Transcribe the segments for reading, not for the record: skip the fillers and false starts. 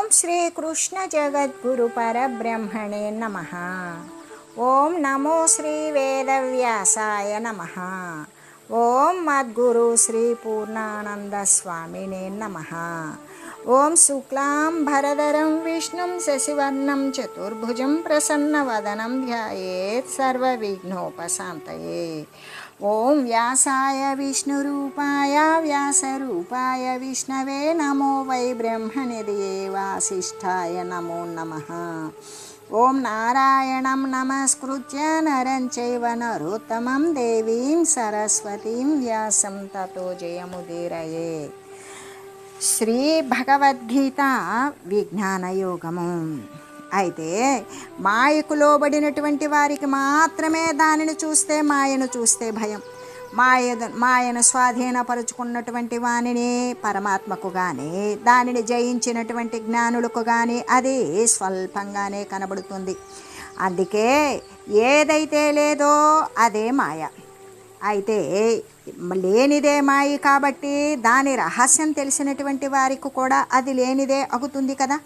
ఓం శ్రీకృష్ణ జగద్గురు పరబ్రహ్మణే నమః. ఓం నమో శ్రీ వేదవ్యాసాయ నమః. ఓం మద్గురు శ్రీ పూర్ణానంద స్వామినే నమః. ఓం శుక్లాంబరధరం విష్ణుం శశివర్ణం చతుర్భుజం ప్రసన్నవదనం ధ్యాయేత్ సర్వవిఘ్నోపశాంతయే. ఓం వ్యాసాయ విష్ణురూపాయ వ్యాసరూపాయ విష్ణవే నమో వై బ్రహ్మనిధయే వాసిష్ఠాయ నమో నమః. ఓం నారాయణం నమస్కృత్య నరం చైవ నరోత్తమం దేవీం సరస్వతీం వ్యాసం తతో జయముదీరయే. శ్రీ భగవద్గీత విజ్ఞాన యోగము. అయితే మాయకు లోబడినటువంటి వారికి మాత్రమే దానిని చూస్తే, మాయను చూస్తే భయం. మాయను స్వాధీనపరుచుకున్నటువంటి వానిని పరమాత్మకు కానీ, దానిని జయించినటువంటి జ్ఞానులకు కానీ అది స్వల్పంగానే కనబడుతుంది. అందుకే ఏదైతే లేదో అదే మాయ. అయితే లేనిదే మాయ కాబట్టి దాని రహస్యం తెలిసినటువంటి వారికి కూడా అది లేనిదే అవుతుంది కదా.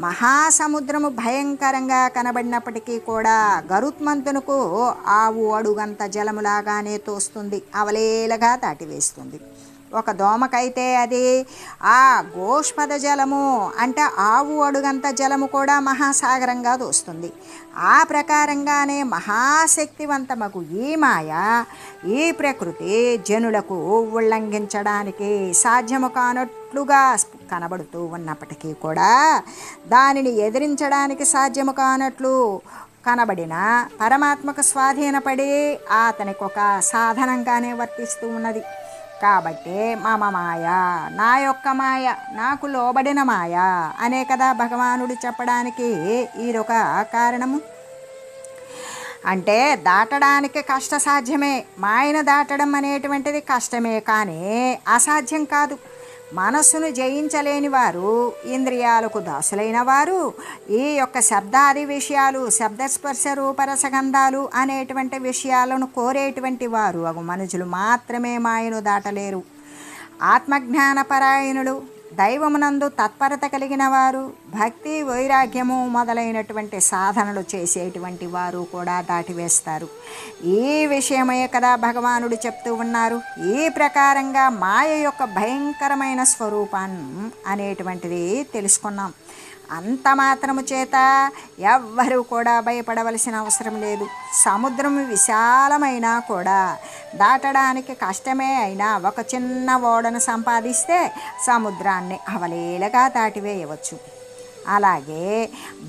మహాసముద్రము భయంకరంగా కనబడినప్పటికీ కూడా గరుత్మంతునకు ఆవు అడుగంత జలములాగానే తోస్తుంది, అవలేలగా దాటివేస్తుంది. ఒక దోమకైతే అది ఆ గోష్పద జలము అంటే ఆవు అడుగంత జలము కూడా మహాసాగరంగా దోస్తుంది. ఆ ప్రకారంగానే మహాశక్తివంతమగు ఈ మాయ, ఈ ప్రకృతి జనులకు ఉల్లంఘించడానికి సాధ్యము కానట్లుగా కనబడుతూ ఉన్నప్పటికీ కూడా దానిని ఎదిరించడానికి సాధ్యము కానట్లు కనబడిన పరమాత్మకు స్వాధీనపడి అతనికి ఒక సాధనంగానే వర్తిస్తూ ఉన్నది. కాబట్టి మమ మాయ, నా యొక్క మాయ, నాకు లోబడిన మాయ అనే కదా భగవానుడు చెప్పడానికి ఇదొక కారణము. అంటే దాటడానికి కష్టసాధ్యమే, మాయను దాటడం అనేటువంటిది కష్టమే, కానీ అసాధ్యం కాదు. మనస్సును జయించలేని వారు, ఇంద్రియాలకు దాసులైన వారు ఈ యొక్క శబ్దాది విషయాలు, శబ్దస్పర్శ రూపరసగంధాలు అనేటువంటి విషయాలను కోరేటువంటి వారు మనుషులు మాత్రమే మాయను దాటలేరు. ఆత్మజ్ఞానపరాయణులు, దైవమునందు తత్పరత కలిగిన వారు, భక్తి వైరాగ్యము మొదలైనటువంటి సాధనలు చేసేటువంటి వారు కూడా దాటివేస్తారు. ఈ విషయమే కదా భగవానుడు చెప్తూ ఉన్నారు. ఈ ప్రకారంగా మాయ యొక్క భయంకరమైన స్వరూపాన్ని అనేటువంటిది తెలుసుకున్నాం. అంత మాత్రము చేత ఎవ్వరూ కూడా భయపడవలసిన అవసరం లేదు. సముద్రం విశాలమైనా కూడా దాటడానికి కష్టమే అయినా ఒక చిన్న ఓడను సంపాదిస్తే సముద్రాన్ని అవలీలగా దాటివేయవచ్చు. అలాగే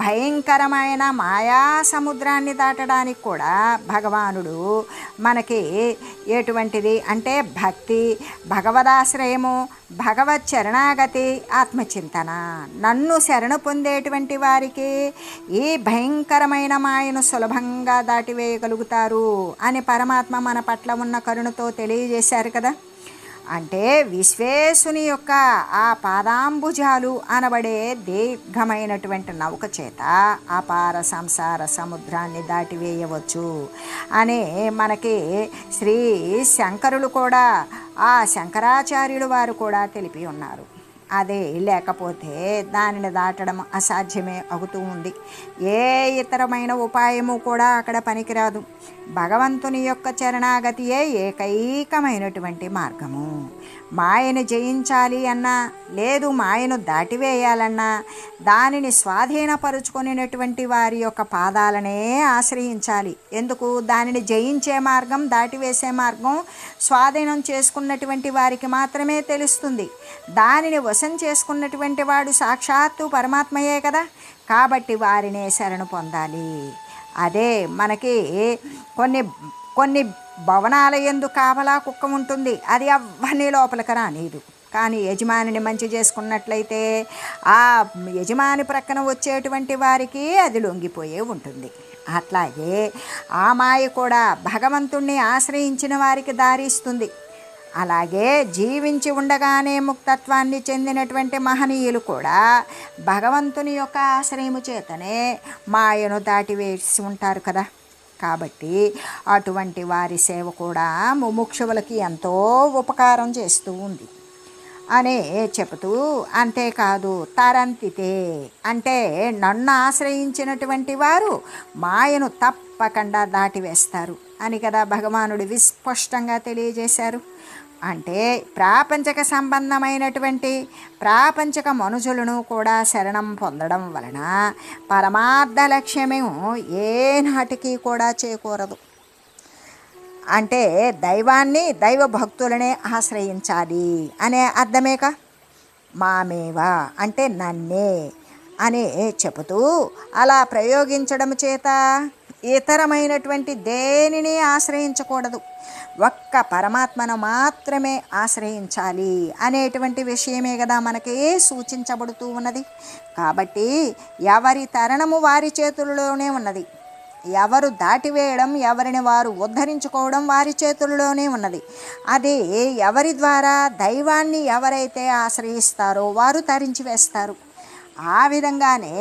భయంకరమైన మాయా సముద్రాన్ని దాటడానికి కూడా భగవానుడు మనకి ఎటువంటిది అంటే భక్తి, భగవదాశ్రయము, భగవత్ శరణాగతి, ఆత్మచింతన, నన్ను శరణు పొందేటువంటి వారికి ఈ భయంకరమైన మాయను సులభంగా దాటివేయగలుగుతారు అని పరమాత్మ మన పట్ల ఉన్న కరుణతో తెలియజేశారు కదా. అంటే విశ్వేశుని యొక్క ఆ పాదాంబుజాలు అనబడే దీర్ఘమైనటువంటి నౌక చేత అపార సంసార సముద్రాన్ని దాటివేయవచ్చు అని మనకి శ్రీ శంకరులు కూడా, ఆ శంకరాచార్యులు వారు కూడా తెలిపి ఉన్నారు. అదే లేకపోతే దానిని దాటడం అసాధ్యమే అవుతూ ఉంది. ఏ ఇతరమైన ఉపాయము కూడా అక్కడ పనికిరాదు. భగవంతుని యొక్క చరణాగతియే ఏకైకమైనటువంటి మార్గము. మాయను జయించాలి అన్నా, లేదు మాయను దాటివేయాలన్నా దానిని స్వాధీనపరుచుకునేటువంటి వారి యొక్క పాదాలనే ఆశ్రయించాలి. ఎందుకు? దానిని జయించే మార్గం, దాటివేసే మార్గం స్వాధీనం చేసుకున్నటువంటి వారికి మాత్రమే తెలుస్తుంది. దానిని వశం చేసుకున్నటువంటి వాడు సాక్షాత్తు పరమాత్మయే కదా. కాబట్టి వారినే శరణు పొందాలి. అదే మనకి కొన్ని భవనాల యందు కాపలా కుక్క ఉంటుంది, అది అవన్నీ లోపలికి రానీదు. కానీ యజమానిని మంచి చేసుకున్నట్లయితే ఆ యజమాని ప్రక్కన వచ్చేటువంటి వారికి అది లొంగిపోయే ఉంటుంది. అట్లాగే ఆ మాయ కూడా భగవంతుణ్ణి ఆశ్రయించిన వారికి దారిస్తుంది. అలాగే జీవించి ఉండగానే ముక్తత్వాన్ని చెందినటువంటి మహనీయులు కూడా భగవంతుని యొక్క ఆశ్రయము చేతనే మాయను దాటివేసి ఉంటారు కదా. కాబట్టి అటువంటి వారి సేవ కూడా ముముక్షువులకి ఎంతో ఉపకారం చేస్తూ ఉంది. అని చెబుతూ, అంతేకాదు తరంతితే అంటే నన్ను ఆశ్రయించినటువంటి వారు మాయను తప్పకుండా దాటివేస్తారు అని కదా భగవానుడు విస్పష్టంగా తెలియజేశారు. అంటే ప్రాపంచక సంబంధమైనటువంటి ప్రాపంచక మనుషులను కూడా శరణం పొందడం వలన పరమార్థ లక్ష్యమేమో ఏనాటికి కూడా చేకూరదు. అంటే దైవాన్ని దైవ భక్తులనే ఆశ్రయించాలి అనే అర్థమేక. మామేవా అంటే నన్నే అని చెబుతూ అలా ప్రయోగించడం చేత ఇతరమైనటువంటి దేనిని ఆశ్రయించకూడదు, ఒక్క పరమాత్మను మాత్రమే ఆశ్రయించాలి అనేటువంటి విషయమే కదా మనకి సూచించబడుతూ ఉన్నది. కాబట్టి ఎవరి తరణము వారి చేతుల్లోనే ఉన్నది, ఎవరు దాటివేయడం ఎవరిని వారు ఉద్ధరించుకోవడం వారి చేతుల్లోనే ఉన్నది. అది ఎవరి ద్వారా దైవాన్ని ఎవరైతే ఆశ్రయిస్తారో వారు తరించి వేస్తారు. ఆ విధంగానే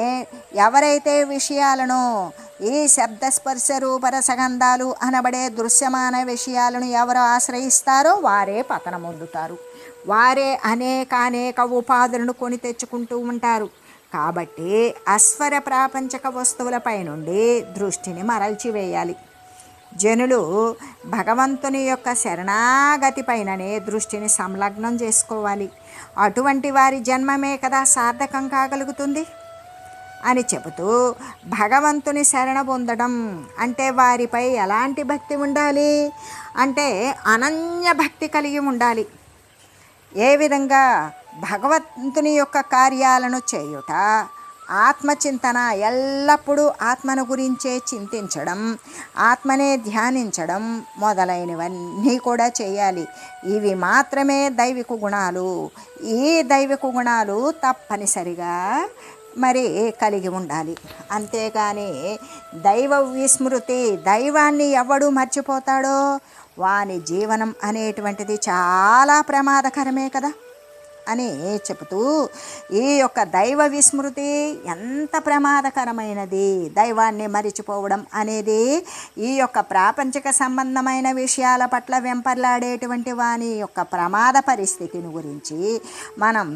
ఎవరైతే విషయాలను ఈ శబ్దస్పర్శ రూపరసగంధాలు అనబడే దృశ్యమాన విషయాలను ఎవరు ఆశ్రయిస్తారో వారే పతనం పొందుతారు, వారే అనేక ఉపాధులను కొని తెచ్చుకుంటూ ఉంటారు. కాబట్టి అస్వర ప్రాపంచక వస్తువులపై నుండి దృష్టిని మరల్చివేయాలి. జనులు భగవంతుని యొక్క శరణాగతి పైననే దృష్టిని సంలగ్నం చేసుకోవాలి. అటువంటి వారి జన్మమే కదా సార్థకం కాగలుగుతుంది అని చెబుతూ, భగవంతుని శరణ పొందడం అంటే వారిపై ఎలాంటి భక్తి ఉండాలి అంటే అనన్య భక్తి కలిగి ఉండాలి. ఏ విధంగా భగవంతుని యొక్క కార్యాలను చేయుట, ఆత్మచింతన, ఎల్లప్పుడూ ఆత్మను గురించే చింతించడం, ఆత్మనే ధ్యానించడం మొదలైనవన్నీ కూడా చేయాలి. ఇవి మాత్రమే దైవిక గుణాలు. ఈ దైవిక గుణాలు తప్పనిసరిగా కలిగి ఉండాలి. అంతేగాని దైవ విస్మృతి, దైవాన్ని ఎవడు మర్చిపోతాడో వాని జీవనం అనేటువంటిది చాలా ప్రమాదకరమే కదా అని చెబుతూ, ఈ యొక్క దైవ విస్మృతి ఎంత ప్రమాదకరమైనది, దైవాన్ని మరిచిపోవడం అనేది ఈ యొక్క ప్రాపంచిక సంబంధమైన విషయాల పట్ల వెంపర్లాడేటువంటి వాని యొక్క ప్రమాద పరిస్థితిని గురించి మనం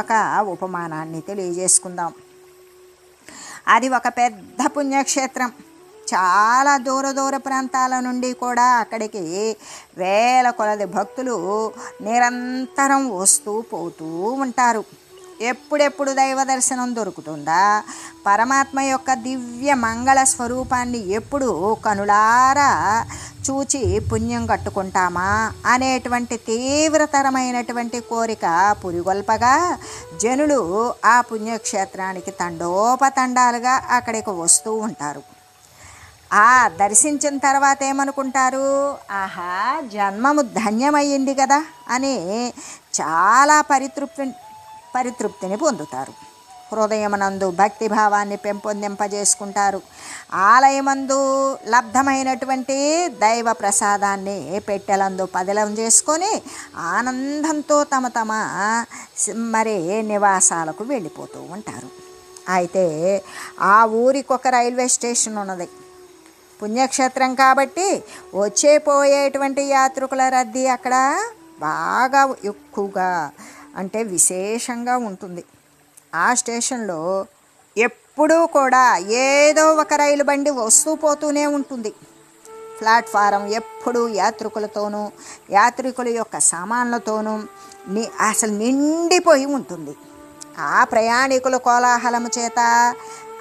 ఒక ఉపమానాన్ని తెలియజేసుకుందాం. అది ఒక పెద్ద పుణ్యక్షేత్రం. చాలా దూర ప్రాంతాల నుండి కూడా అక్కడికి వేల కొలది భక్తులు నిరంతరం వస్తూ పోతూ ఉంటారు. ఎప్పుడెప్పుడు దైవ దర్శనం దొరుకుతుందా, పరమాత్మ యొక్క దివ్య మంగళ స్వరూపాన్ని ఎప్పుడు కనులారా చూచి పుణ్యం కట్టుకుంటామా అనేటువంటి తీవ్రతరమైనటువంటి కోరిక పురిగొల్పగా జనులు ఆ పుణ్యక్షేత్రానికి తండోపతండాలుగా అక్కడికి వస్తూ ఉంటారు. ఆ దర్శించిన తర్వాత ఏమనుకుంటారు, ఆహా జన్మము ధన్యమయ్యింది కదా అని చాలా పరితృప్తిని పొందుతారు. హృదయమునందు భక్తిభావాన్ని పెంపొందింపజేసుకుంటారు. ఆలయమందు లబ్ధమైనటువంటి దైవ ప్రసాదాన్ని పెట్టెలందు పదిలం చేసుకొని ఆనందంతో తమ నివాసాలకు వెళ్ళిపోతూ ఉంటారు. అయితే ఆ ఊరికి ఒక రైల్వే స్టేషన్ ఉన్నది. పుణ్యక్షేత్రం కాబట్టి పోయేటువంటి యాత్రికుల రద్దీ అక్కడ బాగా ఎక్కువగా అంటే విశేషంగా ఉంటుంది. ఆ స్టేషన్లో ఎప్పుడూ కూడా ఏదో ఒక రైలు బండి వస్తూ పోతూనే ఉంటుంది. ప్లాట్ఫారం ఎప్పుడూ యాత్రికులతోనూ యాత్రికుల యొక్క సామాన్లతోనూ అసలు నిండిపోయి ఉంటుంది. ఆ ప్రయాణికుల కోలాహలము చేత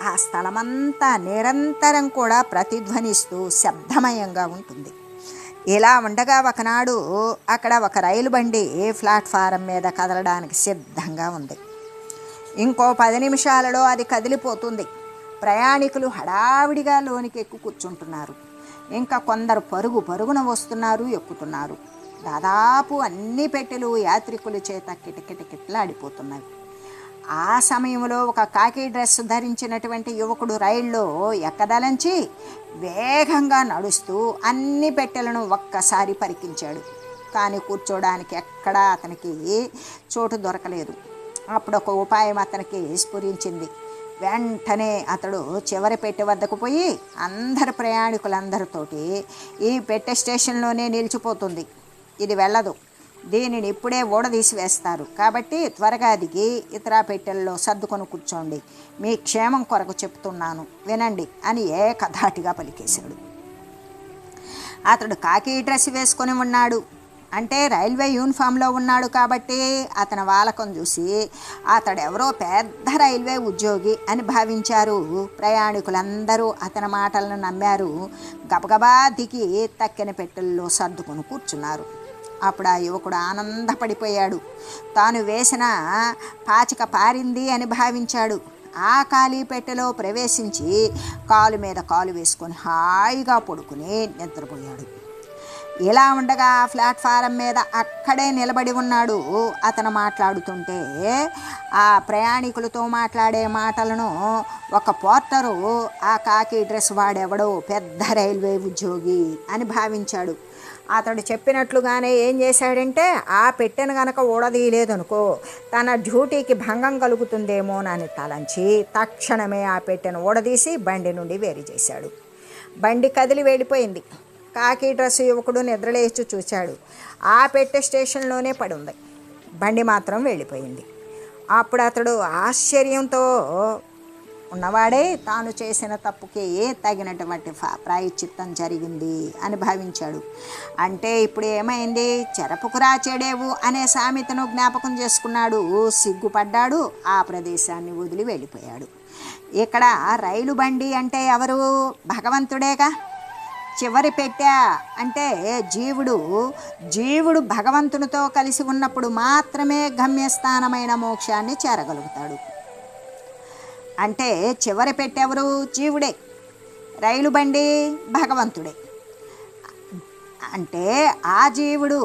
ఆ స్థలమంతా నిరంతరం కూడా ప్రతిధ్వనిస్తూ శబ్దమయంగా ఉంటుంది. ఇలా ఉండగా ఒకనాడు అక్కడ ఒక రైలు బండి ప్లాట్ఫారం మీద కదలడానికి సిద్ధంగా ఉంది. ఇంకో 10 నిమిషాలలో అది కదిలిపోతుంది. ప్రయాణికులు హడావిడిగా లోనికి కూర్చుంటున్నారు. ఇంకా కొందరు పరుగున వస్తున్నారు, ఎక్కుతున్నారు. దాదాపు అన్ని పెట్టెలు యాత్రికుల చేత కిటకిటలాడిపోతున్నవి. ఆ సమయంలో ఒక కాకి డ్రెస్ ధరించినటువంటి యువకుడు రైల్లో ఎక్కదలంచి వేగంగా నడుస్తూ అన్ని పెట్టెలను ఒక్కసారి పరికించాడు. కానీ కూర్చోడానికి ఎక్కడా అతనికి చోటు దొరకలేదు. అప్పుడు ఒక ఉపాయం అతనికి స్ఫురించింది. వెంటనే అతడు చివరి పెట్టె వద్దకు పోయి అందరు ప్రయాణికులందరితోటి, ఈ పెట్టె స్టేషన్లోనే నిలిచిపోతుంది, ఇది వెళ్ళదు, దీనిని ఇప్పుడే ఊడదీసి వేస్తారు. కాబట్టి త్వరగా దిగి ఇతర పెట్టెల్లో సర్దుకొని కూర్చోండి. మీ క్షేమం కొరకు చెప్తున్నాను వినండి అని ఏకధాటిగా పలికేశాడు. అతడు కాకి డ్రెస్ వేసుకొని ఉన్నాడు. అంటే రైల్వే యూనిఫామ్లో ఉన్నాడు కాబట్టి అతని వాలకం చూసి అతడెవరో పెద్ద రైల్వే ఉద్యోగి అని భావించారు. ప్రయాణికులందరూ అతని మాటలను నమ్మారు. గబగబా దిగి తక్కిన పెట్టెల్లో సర్దుకొని కూర్చున్నారు. అప్పుడు ఆ యువకుడు ఆనందపడిపోయాడు. తాను వేసిన పాచిక పారింది అని భావించాడు. ఆ ఖాళీ పెట్టెలో ప్రవేశించి కాలు మీద కాలు వేసుకొని హాయిగా పడుకుని నిద్రపోయాడు. ఇలా ఉండగా ప్లాట్ఫారం మీద అక్కడే నిలబడి ఉన్నాడు. అతను మాట్లాడుతుంటే ఆ ప్రయాణికులతో మాట్లాడే మాటలను ఒక పోర్టరు ఆ కాకి డ్రెస్ వాడెవడో పెద్ద రైల్వే ఉద్యోగి అని భావించాడు. అతడు చెప్పినట్లుగానే ఏం చేశాడంటే ఆ పెట్టెను గనక ఊడదీయలేదనుకో తన డ్యూటీకి భంగం కలుగుతుందేమోనని తలంచి తక్షణమే ఆ పెట్టెను ఊడదీసి బండి నుండి వేరు చేశాడు. బండి కదిలి వెళ్ళిపోయింది. కాకి డ్రెస్ యువకుడు నిద్రలేచి చూశాడు. ఆ పెట్టె స్టేషన్లోనే పడి ఉంది. బండి మాత్రం వెళ్ళిపోయింది. అప్పుడు అతడు ఆశ్చర్యంతో ఉన్నవాడే తాను చేసిన తప్పుకి తగినటువంటి ప్రాయశ్చిత్తం జరిగింది అని భావించాడు. అంటే ఇప్పుడు ఏమైంది? చెరపుకురా చెడేవు అనే సామెతను జ్ఞాపకం చేసుకున్నాడు. సిగ్గుపడ్డాడు. ఆ ప్రదేశాన్ని వదిలి వెళ్ళిపోయాడు. ఇక్కడ రైలు బండి అంటే ఎవరు? భగవంతుడేగా. చివరి పెట్టె అంటే జీవుడు భగవంతునితో కలిసి ఉన్నప్పుడు మాత్రమే గమ్యస్థానమైన మోక్షాన్ని చేరగలుగుతాడు. అంటే చివరి పెట్టె ఎవరు? జీవుడే. రైలు బండి భగవంతుడే. అంటే ఆ జీవుడు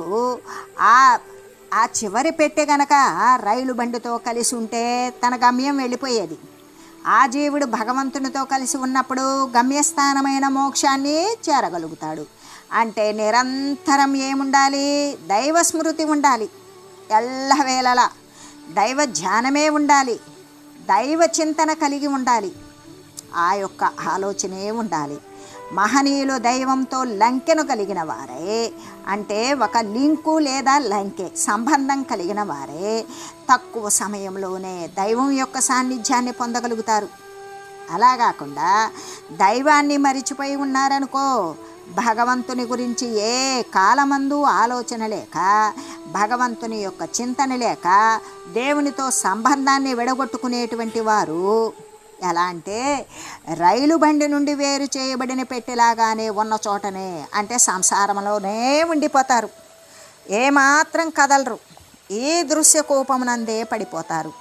ఆ చివరి పెట్టె గనక రైలు బండితో కలిసి ఉంటే తన గమ్యం వెళ్ళిపోయేది. ఆ జీవుడు భగవంతునితో కలిసి ఉన్నప్పుడు గమ్యస్థానమైన మోక్షాన్ని చేరగలుగుతాడు. అంటే నిరంతరం ఏముండాలి? దైవ స్మృతి ఉండాలి. ఎల్లవేళలా దైవ ధ్యానమే ఉండాలి. దైవ చింతన కలిగి ఉండాలి. ఆ యొక్క ఆలోచనే ఉండాలి. మహనీయులు దైవంతో లంకెను కలిగిన వారే, అంటే ఒక లింకు లేదా లంకె సంబంధం కలిగిన వారే తక్కువ సమయంలోనే దైవం యొక్క సాన్నిధ్యాన్ని పొందగలుగుతారు. అలా కాకుండా దైవాన్ని మరిచిపోయి ఉన్నారనుకో, భగవంతుని గురించి ఏ కాలమందు ఆలోచన లేక, భగవంతుని యొక్క చింతన లేక దేవునితో సంబంధాన్ని విడగొట్టుకునేటువంటి వారు ఎలా అంటే రైలు బండి నుండి వేరు చేయబడిన పెట్టెలాగానే ఉన్న చోటనే, అంటే సంసారంలోనే ఉండిపోతారు. ఏమాత్రం కదలరు. ఈ దృశ్య కోపమునందే పడిపోతారు.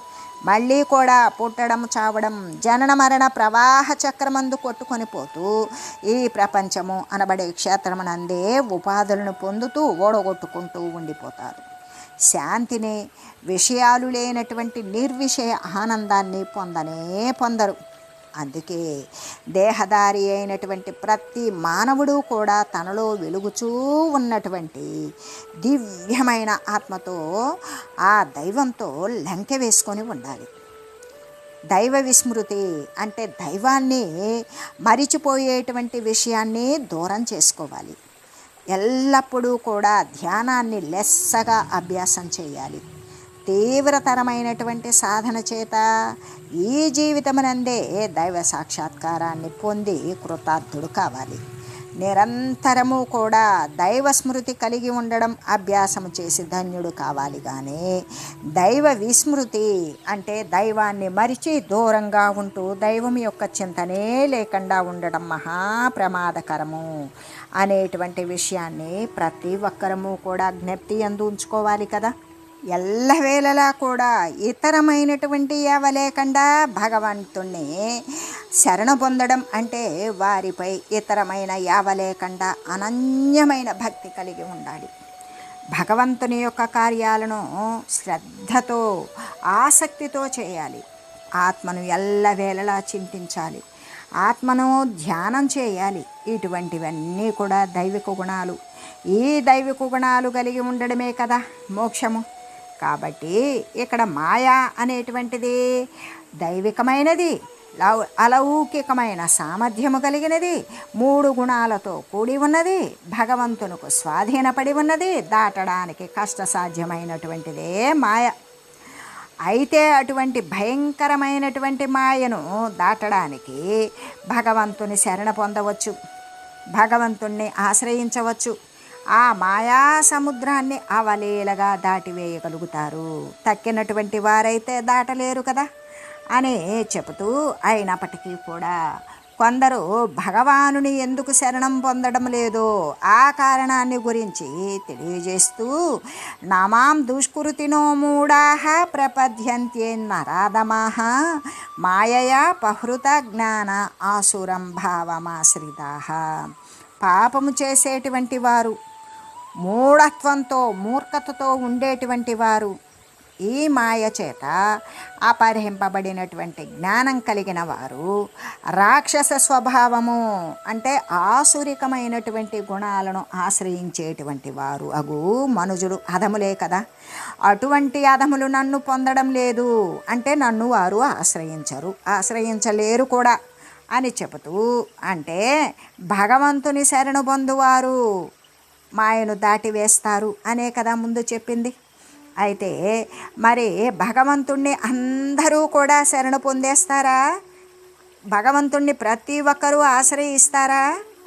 మళ్ళీ కూడా పుట్టడం, చావడం, జనన మరణ ప్రవాహ చక్రమందు కొట్టుకొని పోతూ ఈ ప్రపంచము అనబడే క్షేత్రమునందే ఉపాధులను పొందుతూ ఓడగొట్టుకుంటూ ఉండిపోతారు. శాంతిని, విషయాలు లేనటువంటి నిర్విషయ ఆనందాన్ని పొందరు. అందుకే దేహదారి అయినటువంటి ప్రతి మానవుడు కూడా తనలో వెలుగుచూ ఉన్నటువంటి దివ్యమైన ఆత్మతో, ఆ దైవంతో లంకె వేసుకొని ఉండాలి. దైవ విస్మృతి అంటే దైవాన్ని మరిచిపోయేటువంటి విషయాన్ని దూరం చేసుకోవాలి. ఎల్లప్పుడూ కూడా ధ్యానాన్ని లెస్సగా అభ్యాసం చేయాలి. తీవ్రతరమైనటువంటి సాధన చేత ఈ జీవితమునందే దైవ సాక్షాత్కారాన్ని పొంది కృతార్థుడు కావాలి. నిరంతరము కూడా దైవ స్మృతి కలిగి ఉండడం అభ్యాసం చేసి ధన్యుడు కావాలి. కానీ దైవ విస్మృతి అంటే దైవాన్ని మరిచి దూరంగా ఉంటూ దైవం యొక్క చింతనే లేకుండా ఉండడం మహాప్రమాదకరము అనేటువంటి విషయాన్ని ప్రతి ఒక్కరము కూడా జ్ఞప్తి యందు ఉంచుకోవాలి కదా. ఎల్లవేళలా కూడా ఇతరమైనటువంటి ఏవ లేకుండా భగవంతుణ్ణి శరణ పొందడం అంటే వారిపై ఇతరమైన యావ లేకుండా అనన్యమైన భక్తి కలిగి ఉండాలి. భగవంతుని యొక్క కార్యాలను శ్రద్ధతో, ఆసక్తితో చేయాలి. ఆత్మను ఎల్లవేళలా చింతించాలి. ఆత్మను ధ్యానం చేయాలి. ఇటువంటివన్నీ కూడా దైవిక గుణాలు. ఈ దైవిక గుణాలు కలిగి ఉండడమే కదా మోక్షము. కాబట్టి ఇక్కడ మాయా అనేటువంటిది దైవికమైనది, అలౌకికమైన సామర్థ్యము కలిగినది, 3 గుణాలతో కూడి ఉన్నది, భగవంతునికి స్వాధీనపడి ఉన్నది, దాటడానికి కష్టసాధ్యమైనటువంటిదే మాయ. అయితే అటువంటి భయంకరమైనటువంటి మాయను దాటడానికి భగవంతుని శరణ పొందవచ్చు, భగవంతుణ్ణి ఆశ్రయించవచ్చు. ఆ మాయా సముద్రాన్ని అవలీలగా దాటివేయగలుగుతారు. తక్కినటువంటి వారైతే దాటలేరు కదా అని చెబుతూ, అయినప్పటికీ కూడా కొందరు భగవానుని ఎందుకు శరణం పొందడం లేదో ఆ కారణాన్ని గురించి తెలియజేస్తూ, నామాం దుష్కృతినో మూఢాః ప్రపద్యంత్యేన్నరాధమాః మాయయా పహృత జ్ఞాన ఆసురం భావమాశ్రితాః. పాపము చేసేటువంటి వారు, మూర్ఖతతో ఉండేటువంటి వారు, ఈ మాయ చేత అపహరింపబడినటువంటి జ్ఞానం కలిగిన వారు, రాక్షస స్వభావము అంటే ఆసురికమైనటువంటి గుణాలను ఆశ్రయించేటువంటి వారు అగు మనుజులు అధములే కదా. అటువంటి అధములు నన్ను పొందడం లేదు అంటే నన్ను వారు ఆశ్రయించలేరు కూడా అని చెబుతూ, అంటే భగవంతుని శరణు పొందువారు మాయను దాటివేస్తారు అనే కదా ముందు చెప్పింది. అయితే మరి భగవంతుణ్ణి అందరూ కూడా శరణు పొందేస్తారా? భగవంతుణ్ణి ప్రతి ఒక్కరూ ఆశ్రయిస్తారా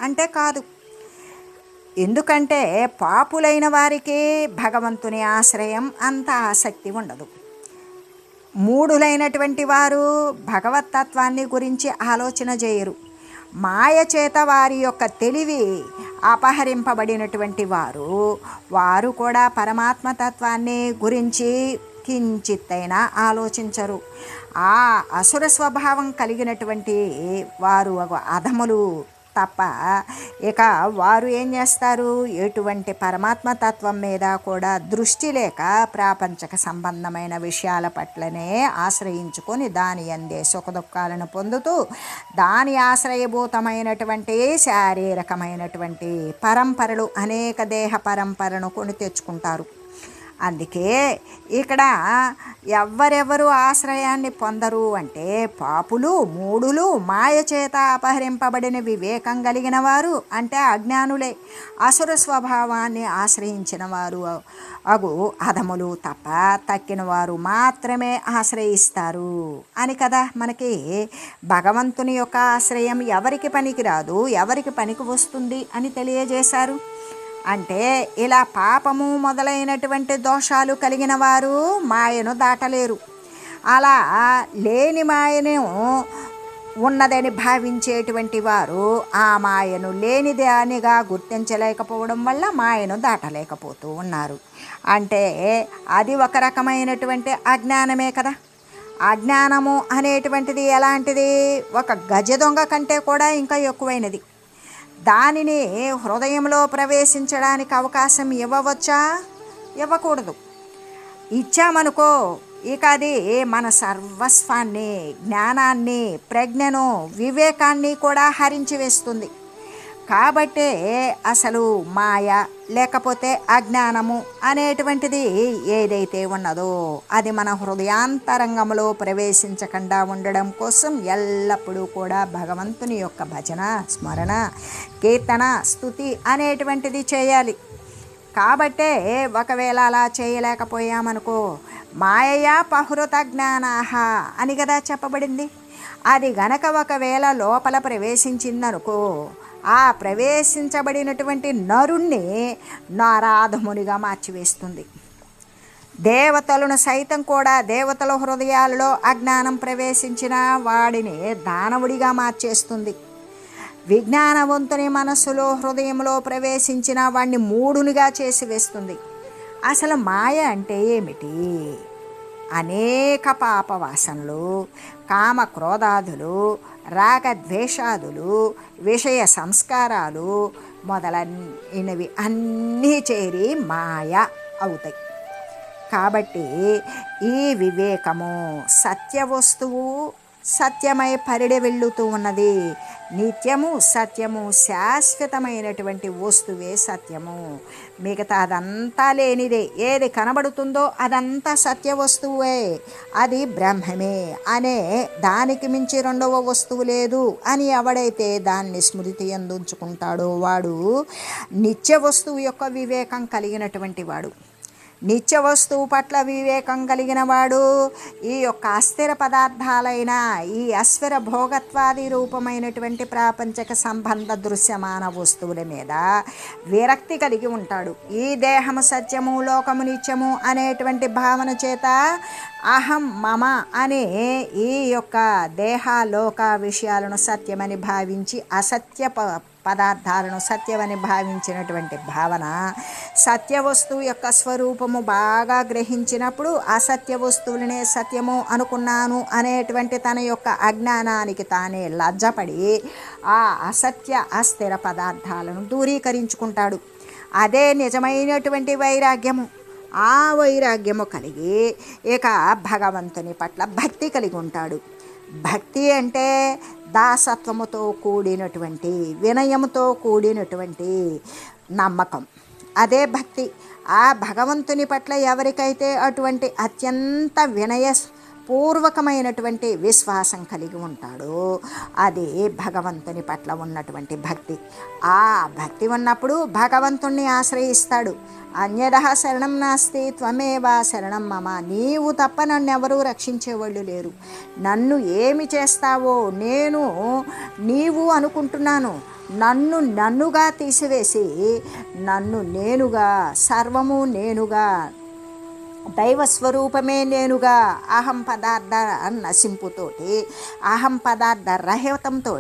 అంటే కాదు. ఎందుకంటే పాపులైన వారికి భగవంతుని ఆశ్రయం అంత ఆసక్తి ఉండదు. మూఢులైనటువంటి వారు భగవతత్వాన్ని గురించి ఆలోచన చేయరు. మాయ చేత వారి యొక్క తెలివి అపహరింపబడినటువంటి వారు కూడా పరమాత్మతత్వాన్ని గురించి కించిత్తైనా ఆలోచించరు. ఆ అసుర స్వభావం కలిగినటువంటి వారు అధములు తప్ప ఇక వారు ఏం చేస్తారు? ఎటువంటి పరమాత్మతత్వం మీద కూడా దృష్టి లేక ప్రాపంచక సంబంధమైన విషయాల పట్లనే ఆశ్రయించుకొని దాని అందే సుఖదుఖాలను పొందుతూ దాని ఆశ్రయభూతమైనటువంటి శారీరకమైనటువంటి పరంపరలు, అనేక దేహ పరంపరను కొని తెచ్చుకుంటారు. అందుకే ఇక్కడ ఎవరెవరు ఆశ్రయాన్ని పొందరు అంటే పాపులు, మూఢులు, మాయ చేత అపహరింపబడిన వివేకం కలిగిన వారు అంటే అజ్ఞానులే, అసుర స్వభావాన్ని ఆశ్రయించిన వారు అగు అధములు తప్ప తక్కిన వారు మాత్రమే ఆశ్రయిస్తారు అని కదా మనకి భగవంతుని యొక్క ఆశ్రయం ఎవరికి పనికిరాదు, ఎవరికి పనికి వస్తుంది అని తెలియజేశారు. అంటే ఇలా పాపము మొదలైనటువంటి దోషాలు కలిగిన వారు మాయను దాటలేరు. అలా లేని మాయను ఉన్నదని భావించేటువంటి వారు ఆ మాయను లేనిదానిగా గుర్తించలేకపోవడం వల్ల మాయను దాటలేకపోతూ ఉన్నారు. అంటే అది ఒక రకమైనటువంటి అజ్ఞానమే కదా. అజ్ఞానము అనేటువంటిది ఎలాంటిది? ఒక గజ దొంగ కంటే కూడా ఇంకా ఎక్కువైనది. దానిని హృదయంలో ప్రవేశించడానికి అవకాశం ఇవ్వవచ్చా? ఇవ్వకూడదు. ఇచ్చామనుకో ఇక అది మన సర్వస్వాన్ని, జ్ఞానాన్ని, ప్రజ్ఞను, వివేకాన్ని కూడా హరించి వేస్తుంది. కాబట్టే అసలు మాయ లేకపోతే అజ్ఞానము అనేటువంటిది ఏదైతే ఉన్నదో అది మన హృదయాంతరంగంలో ప్రవేశించకుండా ఉండడం కోసం ఎల్లప్పుడూ కూడా భగవంతుని యొక్క భజన, స్మరణ, కీర్తన, స్తుతి అనేటువంటిది చేయాలి. కాబట్టే ఒకవేళ అలా చేయలేకపోయామనుకో మాయయా పహృత జ్ఞానాహ అని కదా చెప్పబడింది. అది గనక ఒకవేళ లోపల ప్రవేశించిందనుకో ఆ ప్రవేశించబడినటువంటి నరుణ్ణి నారాధమునిగా మార్చివేస్తుంది. దేవతలను సైతం కూడా దేవతల హృదయాలలో అజ్ఞానం ప్రవేశించిన వాడిని దానవుడిగా మార్చేస్తుంది. విజ్ఞానవంతుని మనస్సులో, హృదయంలో ప్రవేశించిన వాడిని మూఢునిగా చేసి వేస్తుంది. అసలు మాయ అంటే ఏమిటి? అనేక పాప వాసనలు, కామ క్రోధాదులు, రాగద్వేషాదులు, విషయ సంస్కారాలు మొదలైనవి అన్నీ చేరి మాయ అవుతాయి. కాబట్టి ఈ వివేకము, సత్య వస్తువు, సత్యమై పరిడి వెళ్ళుతూ ఉన్నది. నిత్యము సత్యము శాశ్వతమైనటువంటి వస్తువే సత్యము. మిగతా అదంతా లేనిదే. ఏది కనబడుతుందో అదంతా సత్య వస్తువే, అది బ్రహ్మమే అనే దానికి మించి రెండవ వస్తువు లేదు అని ఎవడైతే దాన్ని స్మృతి అందుంచుకుంటాడో వాడు నిత్య వస్తువు యొక్క వివేకం కలిగినటువంటి వాడు. నిత్య వస్తువు పట్ల వివేకం కలిగిన వాడు ఈ యొక్క అస్థిర పదార్థాలైన ఈ అస్వర భోగత్వాది రూపమైనటువంటి ప్రాపంచక సంబంధ దృశ్యమాన వస్తువుల మీద విరక్తి కలిగి ఉంటాడు. ఈ దేహము సత్యము, లోకము నిత్యము అనేటువంటి భావన చేత అహం మమ అనే ఈ యొక్క దేహ లోక విషయాలను సత్యమని భావించి అసత్య పదార్థాలను సత్యమని భావించినటువంటి భావన సత్య వస్తువు యొక్క స్వరూపము బాగా గ్రహించినప్పుడు అసత్య వస్తువులనే సత్యము అనుకున్నాను అనేటువంటి తన యొక్క అజ్ఞానానికి తానే లజ్జపడి ఆ అసత్య అస్థిర పదార్థాలను దూరీకరించుకుంటాడు. అదే నిజమైనటువంటి వైరాగ్యము. ఆ వైరాగ్యము కలిగి ఇక భగవంతుని పట్ల భక్తి కలిగి ఉంటాడు. భక్తి అంటే దాసత్వముతో కూడినటువంటి, వినయముతో కూడినటువంటి నమ్మకం, అదే భక్తి. ఆ భగవంతుని పట్ల ఎవరికైతే అటువంటి అత్యంత పూర్వకమైనటువంటి విశ్వాసం కలిగి ఉంటాడో అది భగవంతుని పట్ల ఉన్నటువంటి భక్తి. ఆ భక్తి ఉన్నప్పుడు భగవంతుణ్ణి ఆశ్రయిస్తాడు. అన్యదః శరణం నాస్తి త్వమేవ శరణం మమ. నీవు తప్ప నన్నెవరూ రక్షించేవాళ్ళు లేరు. నన్ను ఏమి చేస్తావో నీవు అనుకుంటున్నాను. నన్నుగా తీసివేసి నన్ను నేనుగా, సర్వము నేనుగా, దైవస్వరూపమే నేనుగా అహం పదార్థ నశింపుతోటి, అహం పదార్థ రహితంతో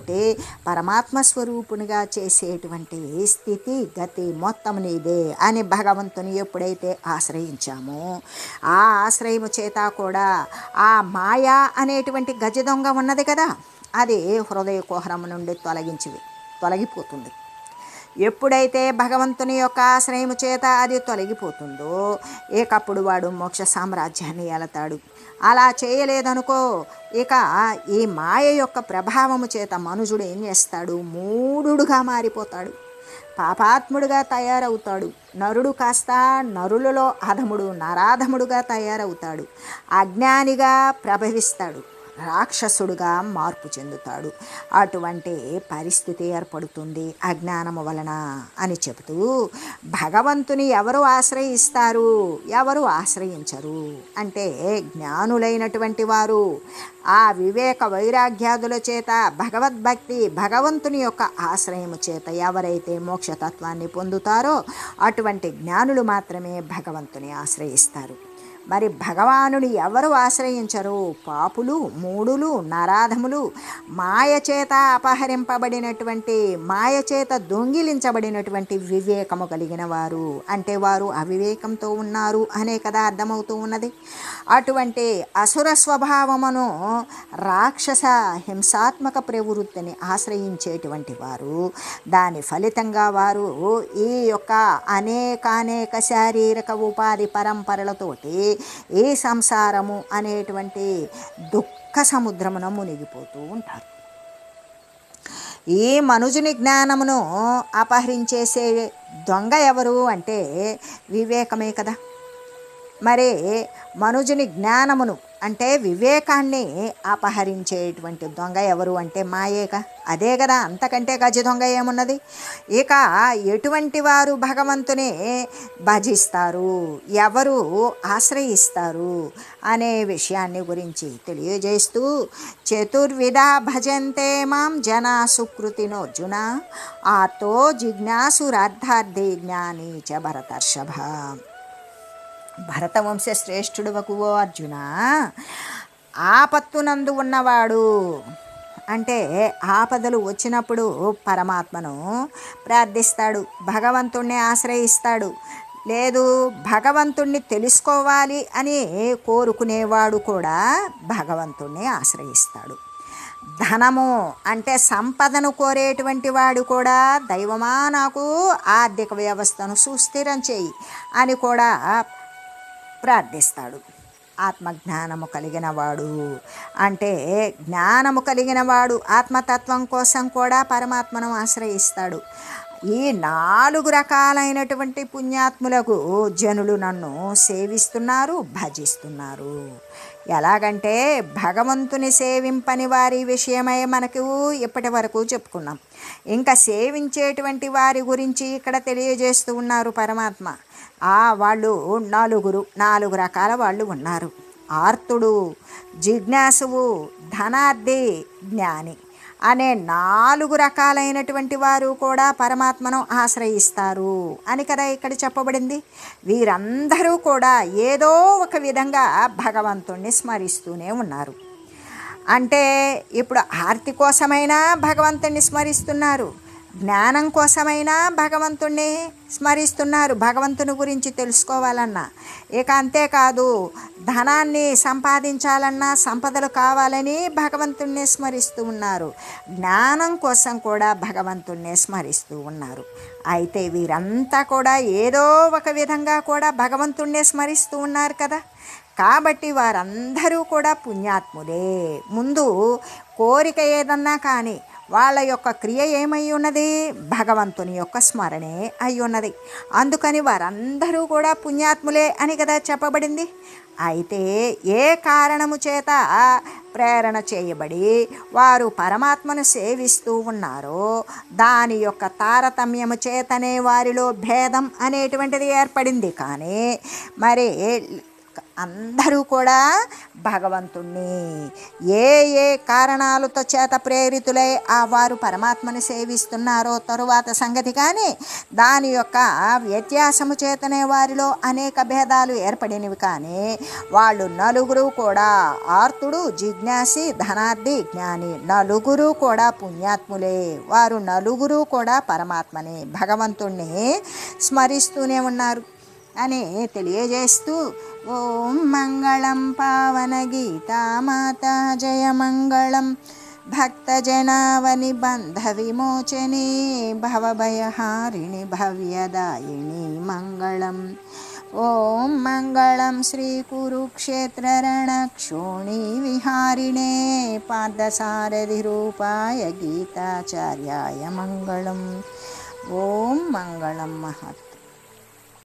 పరమాత్మ స్వరూపునిగా చేసేటువంటి స్థితి గతి మొత్తం నీదే అని భగవంతుని ఎప్పుడైతే ఆశ్రయించామో ఆ ఆశ్రయము చేత కూడా ఆ మాయా అనేటువంటి గజ దొంగ ఉన్నది కదా, అది హృదయ కుహరం నుండి తొలగిపోతుంది. ఎప్పుడైతే భగవంతుని యొక్క ఆశ్రయము చేత అది తొలగిపోతుందో ఏకప్పుడు వాడు మోక్ష సామ్రాజ్యాన్ని ఏలతాడు. అలా చేయలేదనుకో ఇక ఈ మాయ యొక్క ప్రభావము చేత మనుజుడు ఏం చేస్తాడు? మూఢుడుగా మారిపోతాడు, పాపాత్ముడుగా తయారవుతాడు. నరుడు కాస్త నరులలో అధముడు, నరాధముడుగా తయారవుతాడు. అజ్ఞానిగా ప్రభవిస్తాడు, రాక్షసుడుగా మార్పు చెందుతాడు. అటువంటి పరిస్థితి ఏర్పడుతుంది అజ్ఞానము వలన అని చెబుతూ భగవంతుని ఎవరు ఆశ్రయిస్తారు, ఎవరు ఆశ్రయించరు అంటే జ్ఞానులైనటువంటి వారు ఆ వివేక వైరాగ్యాదుల చేత భగవద్భక్తి, భగవంతుని యొక్క ఆశ్రయము చేత ఎవరైతే మోక్షతత్వాన్ని పొందుతారో అటువంటి జ్ఞానులు మాత్రమే భగవంతుని ఆశ్రయిస్తారు. మరి భగవానుని ఎవరు ఆశ్రయించరు? పాపులు, మూఢులు, నరాధములు, మాయచేత అపహరింపబడినటువంటి, మాయచేత దొంగిలించబడినటువంటి వివేకము కలిగిన వారు. అంటే వారు అవివేకంతో ఉన్నారు అనే కదా అర్థమవుతూ ఉన్నది. అటువంటి అసుర స్వభావమును, రాక్షస హింసాత్మక ప్రవృత్తిని ఆశ్రయించేటువంటి వారు, దాని ఫలితంగా వారు ఈ యొక్క అనేక శారీరక ఉపాధి పరంపరలతోటి ఈ సంసారము అనేటువంటి దుఃఖ సముద్రమున మునిగిపోతూ ఉంటారు. ఈ మనుజుని జ్ఞానమును అపహరించేసే దొంగ ఎవరు అంటే వివేకమే కదా. మరి మనుజుని జ్ఞానమును అంటే వివేకాన్ని అపహరించేటువంటి దొంగ ఎవరు అంటే మాయేగా, అదే కదా. అంతకంటే గజ దొంగ ఏమున్నది? ఇక ఎటువంటి వారు భగవంతుని భజిస్తారు, ఎవరు ఆశ్రయిస్తారు అనే విషయాన్ని గురించి తెలియజేస్తూ చతుర్విధ భజంతే మాం జనా సుకృతినోర్జున ఆతో జిజ్ఞాసురార్థార్థి జ్ఞాని చ భరతర్షభ. భరతవంశ శ్రేష్ఠుడువకు ఓ అర్జున, ఆపత్తునందు ఉన్నవాడు అంటే ఆపదలు వచ్చినప్పుడు పరమాత్మను ప్రార్థిస్తాడు, భగవంతుణ్ణి ఆశ్రయిస్తాడు. లేదు భగవంతుణ్ణి తెలుసుకోవాలి అని కోరుకునేవాడు కూడా భగవంతుణ్ణి ఆశ్రయిస్తాడు. ధనము అంటే సంపదను కోరేటువంటి వాడు కూడా దైవమా నాకు ఆర్థిక వ్యవస్థను సుస్థిరం చేయి అని కూడా ప్రార్థిస్తాడు. ఆత్మజ్ఞానము కలిగినవాడు. అంటే జ్ఞానము కలిగినవాడు ఆత్మతత్వం కోసం కూడా పరమాత్మను ఆశ్రయిస్తాడు. ఈ 4 రకాలైనటువంటి పుణ్యాత్ములకు జనులు నన్ను సేవిస్తున్నారు, భజిస్తున్నారు. ఎలాగంటే భగవంతుని సేవింపని వారి విషయమై మనకు ఇప్పటి వరకు చెప్పుకున్నాం. ఇంకా సేవించేటువంటి వారి గురించి ఇక్కడ తెలియజేస్తూ ఉన్నారు పరమాత్మ. వాళ్ళు 4 రకాల వాళ్ళు ఉన్నారు. ఆర్తుడు, జిజ్ఞాసువు, ధనార్థి, జ్ఞాని అనే 4 రకాలైనటువంటి వారు కూడా పరమాత్మను ఆశ్రయిస్తారు అని కదా ఇక్కడ చెప్పబడింది. వీరందరూ కూడా ఏదో ఒక విధంగా భగవంతుణ్ణి స్మరిస్తూనే ఉన్నారు. అంటే ఇప్పుడు ఆర్తి కోసమైనా భగవంతుణ్ణి స్మరిస్తున్నారు, జ్ఞానం కోసమైనా భగవంతుణ్ణి స్మరిస్తున్నారు, భగవంతుని గురించి తెలుసుకోవాలన్నా. ఇక అంతేకాదు, ధనాన్ని సంపాదించాలన్నా, సంపదలు కావాలని భగవంతుణ్ణి స్మరిస్తూ ఉన్నారు, జ్ఞానం కోసం కూడా భగవంతుణ్ణి స్మరిస్తూ ఉన్నారు. అయితే వీరంతా కూడా ఏదో ఒక విధంగా కూడా భగవంతుణ్ణి స్మరిస్తూ ఉన్నారు కదా. కాబట్టి వారందరూ కూడా పుణ్యాత్ములే. ముందు కోరిక ఏదన్నా కానీ వాళ్ళ యొక్క క్రియ ఏమై ఉన్నది? భగవంతుని యొక్క స్మరణే అయి ఉన్నది. అందుకని వారందరూ కూడా పుణ్యాత్ములే అని కదా చెప్పబడింది. అయితే ఏ కారణము చేత ప్రేరణ చేయబడి వారు పరమాత్మను సేవిస్తూ ఉన్నారో దాని యొక్క తారతమ్యము చేతనే వారిలో భేదం అనేటువంటిది ఏర్పడింది. కానీ మరి అందరూ కూడా భగవంతుణ్ణి ఏ ఏ కారణాలతో చేత ప్రేరితులై వారు పరమాత్మని సేవిస్తున్నారో తరువాత సంగతి. కానీ దాని యొక్క వ్యత్యాసము చేతనే వారిలో అనేక భేదాలు ఏర్పడినవి. కానీ వాళ్ళు 4 కూడా ఆర్తుడు, జిజ్ఞాసి, ధనార్థి, జ్ఞాని 4 కూడా పుణ్యాత్ములే. వారు 4 కూడా పరమాత్మని, భగవంతుణ్ణి స్మరిస్తూనే ఉన్నారు అని తెలియజేస్తూ ఓం మంగళం పావన గీతామాత జయ మంగళం భక్తజనావని బంధ విమోచని భవభయహారిణి భవ్యదాయిని మంగళం. ఓం మంగళం శ్రీ కురుక్షేత్ర రణక్షోణి విహారిణే పార్థసారథి రూపాయ గీతాచార్యాయ మంగళం. ఓం మంగళం మహత్.